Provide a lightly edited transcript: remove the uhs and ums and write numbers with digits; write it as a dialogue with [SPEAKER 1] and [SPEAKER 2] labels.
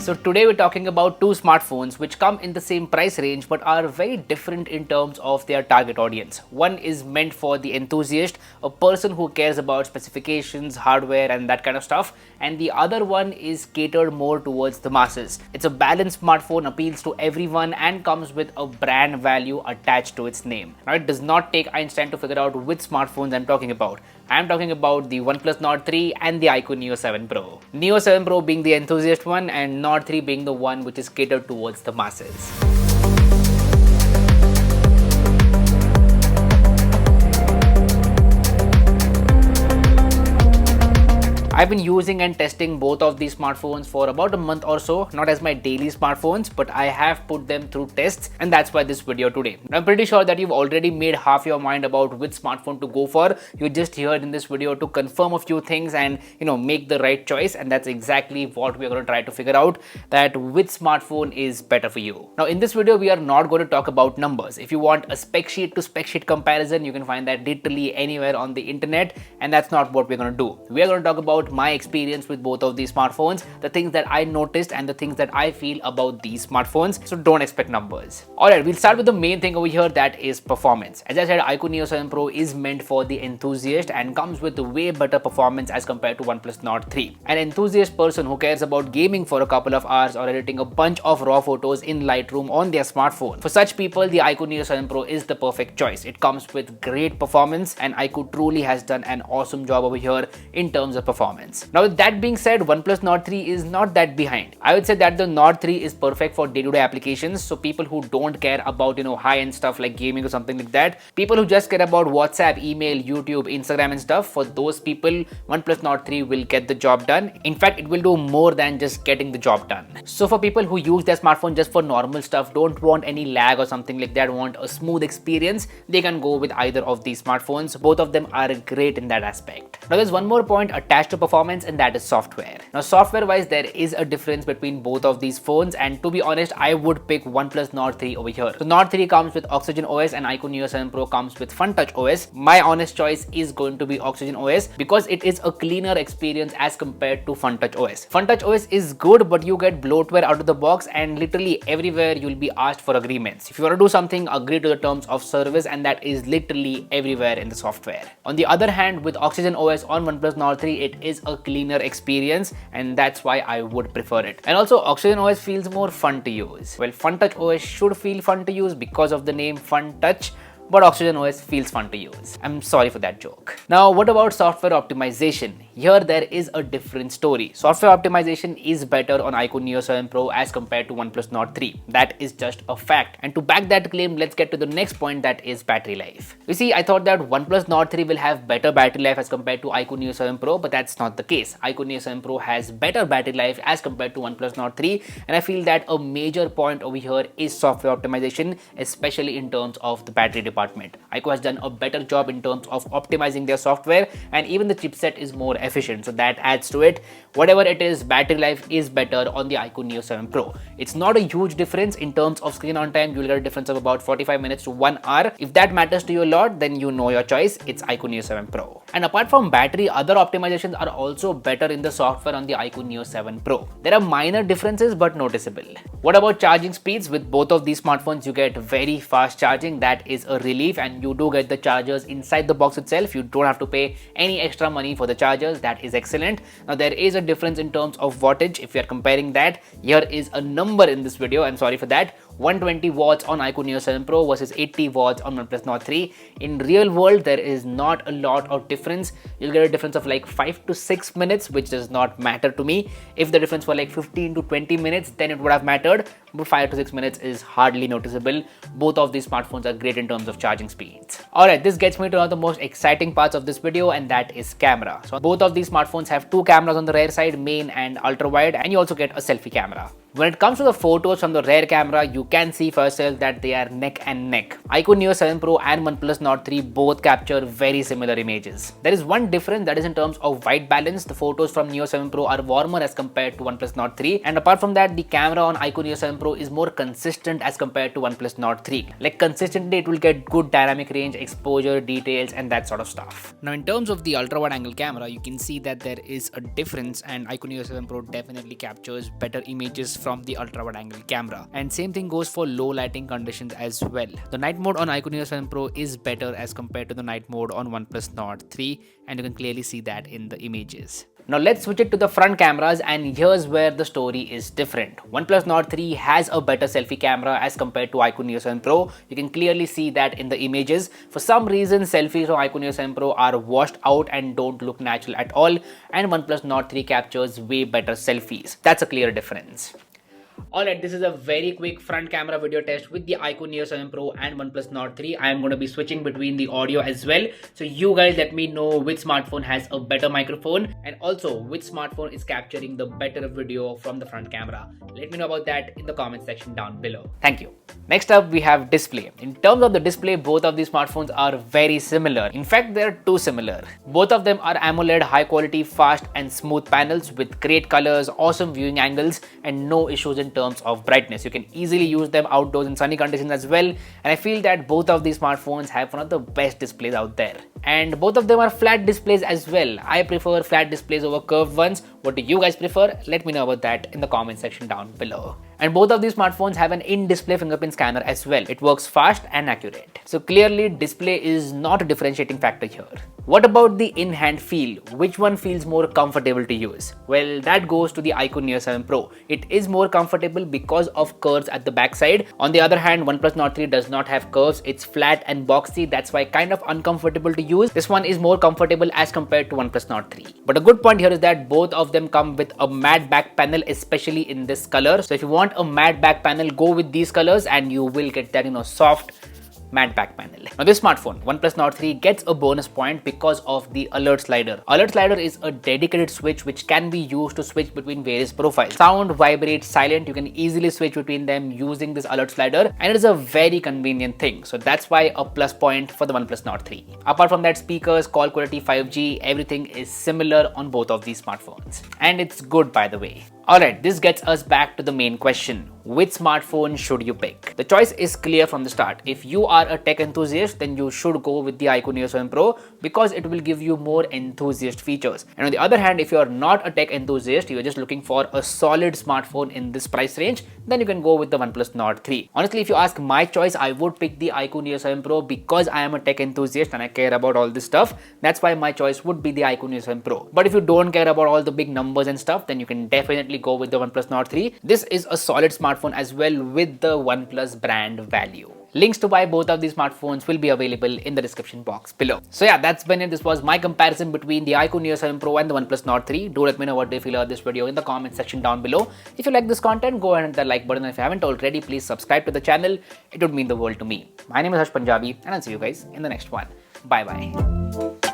[SPEAKER 1] So today we're talking about two smartphones which come in the same price range but are very different in terms of their target audience. One is meant for the enthusiast, a person who cares about specifications, hardware and that kind of stuff, and the other one is catered more towards the masses. It's a balanced smartphone, appeals to everyone and comes with a brand value attached to its name. Now it does not take Einstein to figure out which smartphones I'm talking about. I'm talking about the OnePlus Nord 3 and the IQOO Neo 7 Pro. Neo 7 Pro being the enthusiast one and Nord 3 being the one which is catered towards the masses. I've been using and testing both of these smartphones for about a month or so, not as my daily smartphones, but I have put them through tests and that's why this video today. I'm pretty sure that you've already made half your mind about which smartphone to go for. You're just here in this video to confirm a few things and make the right choice, and that's exactly what we're going to try to figure out, that which smartphone is better for you. Now in this video we are not going to talk about numbers. If you want a spec sheet to spec sheet comparison, you can find that literally anywhere on the internet, and that's not what we're going to do. We are going to talk about my experience with both of these smartphones, the things that I noticed and the things that I feel about these smartphones, so don't expect numbers. Alright, we'll start with the main thing over here, that is performance. As I said, IQOO Neo 7 Pro is meant for the enthusiast and comes with way better performance as compared to OnePlus Nord 3. An enthusiast person who cares about gaming for a couple of hours or editing a bunch of raw photos in Lightroom on their smartphone. For such people, the IQOO Neo 7 Pro is the perfect choice. It comes with great performance and IQOO truly has done an awesome job over here in terms of performance. Now with that being said, OnePlus Nord 3 is not that behind. I would say that the Nord 3 is perfect for day-to-day applications, so people who don't care about high-end stuff like gaming or something like that, people who just care about WhatsApp, email, YouTube, Instagram and stuff, for those people OnePlus Nord 3 will get the job done. In fact, it will do more than just getting the job done. So for people who use their smartphone just for normal stuff, don't want any lag or something like that, want a smooth experience, they can go with either of these smartphones. Both of them are great in that aspect. Now there's one more point attached to performance, and that is software. Now software wise there is a difference between both of these phones, and to be honest I would pick OnePlus Nord 3 over here. So Nord 3 comes with Oxygen OS and IQOO Neo 7 Pro comes with FunTouch OS. My honest choice is going to be Oxygen OS because it is a cleaner experience as compared to FunTouch OS. FunTouch OS is good, but you get bloatware out of the box and literally everywhere you'll be asked for agreements. If you want to do something, agree to the terms of service, and that is literally everywhere in the software. On the other hand, with Oxygen OS on OnePlus Nord 3, it is a cleaner experience and that's why I would prefer it. And also Oxygen OS feels more fun to use. Well, FunTouch OS should feel fun to use because of the name FunTouch, but Oxygen OS feels fun to use. I'm sorry for that joke. Now what about software optimization? Here there is a different story. Software optimization is better on IQOO Neo 7 Pro as compared to OnePlus Nord 3. That is just a fact. And to back that claim, let's get to the next point, that is battery life. You see, I thought that OnePlus Nord 3 will have better battery life as compared to IQOO Neo 7 Pro, but that's not the case. IQOO Neo 7 Pro has better battery life as compared to OnePlus Nord 3, and I feel that a major point over here is software optimization, especially in terms of the battery department. IQOO has done a better job in terms of optimizing their software, and even the chipset is more efficient, so that adds to it. Whatever it is, battery life is better on the IQOO Neo 7 Pro. It's not a huge difference in terms of screen on time. You'll get a difference of about 45 minutes to 1 hour. If that matters to you a lot, then you know your choice. It's IQOO Neo 7 Pro. And apart from battery, other optimizations are also better in the software on the IQOO Neo 7 Pro. There are minor differences but noticeable. What about charging speeds? With both of these smartphones you get very fast charging. That is a relief, and you do get the chargers inside the box itself. You don't have to pay any extra money for the chargers. That is excellent. Now there is a difference in terms of wattage. If you are comparing that, here is a number in this video. I'm sorry for that. 120 watts on IQOO Neo 7 Pro versus 80 watts on OnePlus Nord 3. In real world, there is not a lot of difference. You'll get a difference of like 5 to 6 minutes, which does not matter to me. If the difference were like 15 to 20 minutes, then it would have mattered, but 5 to 6 minutes is hardly noticeable. Both of these smartphones are great in terms of charging speeds. Alright, this gets me to one of the most exciting parts of this video, and that is camera. So both of these smartphones have two cameras on the rear side, main and ultra wide, and you also get a selfie camera. When it comes to the photos from the rear camera, you can see for yourself that they are neck and neck. IQOO Neo 7 Pro and OnePlus Nord 3 both capture very similar images. There is one difference, that is in terms of white balance. The photos from Neo 7 Pro are warmer as compared to OnePlus Nord 3, and apart from that, the camera on IQOO Neo 7 Pro is more consistent as compared to OnePlus Nord 3. Like consistently it will get good dynamic range, exposure, details and that sort of stuff. Now in terms of the ultra wide angle camera, you can see that there is a difference, and IQOO Neo 7 Pro definitely captures better images from the ultra wide angle camera. And same thing goes for low lighting conditions as well. The night mode on IQOO Neo 7 Pro is better as compared to the night mode on OnePlus Nord 3, and you can clearly see that in the images. Now let's switch it to the front cameras, and here's where the story is different. OnePlus Nord 3 has a better selfie camera as compared to IQOO Neo 7 Pro. You can clearly see that in the images. For some reason, selfies on IQOO Neo 7 Pro are washed out and don't look natural at all, and OnePlus Nord 3 captures way better selfies. That's a clear difference. Alright, this is a very quick front camera video test with the IQOO Neo 7 Pro and OnePlus Nord 3. I am going to be switching between the audio as well. So you guys let me know which smartphone has a better microphone, and also which smartphone is capturing the better video from the front camera. Let me know about that in the comment section down below. Thank you. Next up, we have display. In terms of the display, both of these smartphones are very similar. In fact, they are too similar. Both of them are AMOLED, high quality, fast and smooth panels with great colors, awesome viewing angles and no issues in terms of brightness. You can easily use them outdoors in sunny conditions as well, and I feel that both of these smartphones have one of the best displays out there. And both of them are flat displays as well. I prefer flat displays over curved ones. What do you guys prefer? Let me know about that in the comment section down below. And both of these smartphones have an in-display fingerprint scanner as well. It works fast and accurate. So clearly display is not a differentiating factor here. What about the in-hand feel? Which one feels more comfortable to use? Well, that goes to the IQOO Neo 7 Pro. It is more comfortable because of curves at the backside. On the other hand, OnePlus Nord 3 does not have curves. It's flat and boxy. That's why kind of uncomfortable to use. This one is more comfortable as compared to OnePlus Nord 3. But a good point here is that both of them come with a matte back panel, especially in this color. So if you want a matte back panel, go with these colors and you will get that, soft matte back panel. Now this smartphone, OnePlus Nord 3, gets a bonus point because of the alert slider. Alert slider is a dedicated switch which can be used to switch between various profiles. Sound, vibrate, silent, you can easily switch between them using this alert slider, and it is a very convenient thing. So that's why a plus point for the OnePlus Nord 3. Apart from that, speakers, call quality, 5G, everything is similar on both of these smartphones. And it's good, by the way. Alright, this gets us back to the main question. Which smartphone should you pick? The choice is clear from the start. If you are a tech enthusiast, then you should go with the IQOO Neo 7 Pro because it will give you more enthusiast features. And on the other hand, if you are not a tech enthusiast, you are just looking for a solid smartphone in this price range, then you can go with the OnePlus Nord 3. Honestly, if you ask my choice, I would pick the IQOO Neo 7 Pro because I am a tech enthusiast and I care about all this stuff. That's why my choice would be the IQOO Neo 7 Pro. But if you don't care about all the big numbers and stuff, then you can definitely go with the OnePlus Nord 3. This is a solid smartphone as well with the OnePlus brand value. Links to buy both of these smartphones will be available in the description box below. So yeah, that's been it. This was my comparison between the IQOO Neo 7 Pro and the OnePlus Nord 3. Do let me know what you feel about this video in the comment section down below. If you like this content, go ahead and hit the like button. And if you haven't already, please subscribe to the channel. It would mean the world to me. My name is Harsh Punjabi and I'll see you guys in the next one. Bye bye.